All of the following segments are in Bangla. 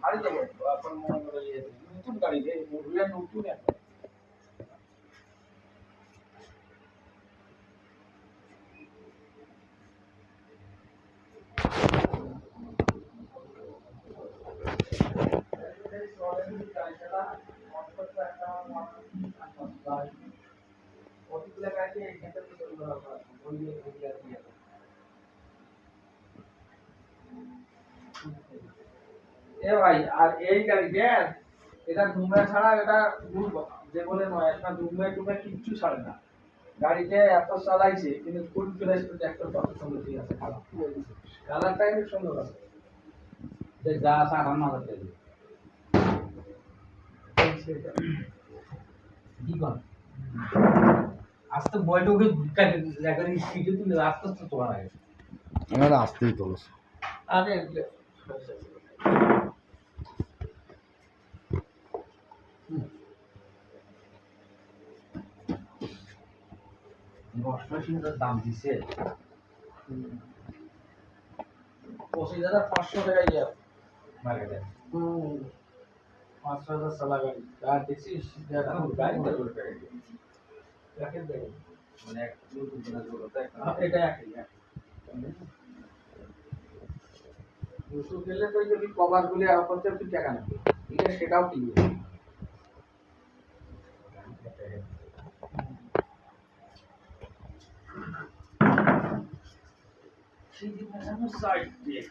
গাড়ি যাবো এখন মনে করে নতুন গাড়ি রে মডেলটা নতুন একটা এ ভাই আর এই গাড়ি দেখ এটা ধুমে ছাড়া এটা যে বলে নয় একটা ধুমে টুমে কিচ্ছু ছাড়ে না গাড়িতে এত চালাইছে কিন্তু ফুল ফ্রেশ একটা কত সুন্দর ঠিক আছে কালারটাই খুব সুন্দর আছে যা আসা এখন না করতে কি কর আস্তে বয়টাকে জায়গায় স্পিডে তুলে আস্তে আস্তে তোলা লাগে আমার আসতেই তোলস আরে ওয়াশমেশিনের দাম দিছে 25,500 টাকা ইয়া মার্কেটে 5,000 চালা গাড়ি আর দেখছিস গাড়ি তো প্যাকেট দেবে মানে এক নতুন কিনা জরুরত এটা একই দুশো গেলে তো যদি কভার গুলি করতে তুই টাকা নেবে এটা সেটাও কিনবে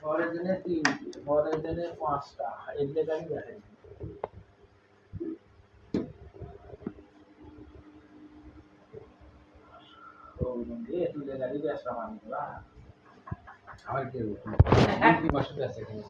পরের দিনে 3 পরের দিনে 5টা এগুলো গাড়ি দেখে তো তুই গাড়ি ব্যবসা মানি আমার কি মাসে আছে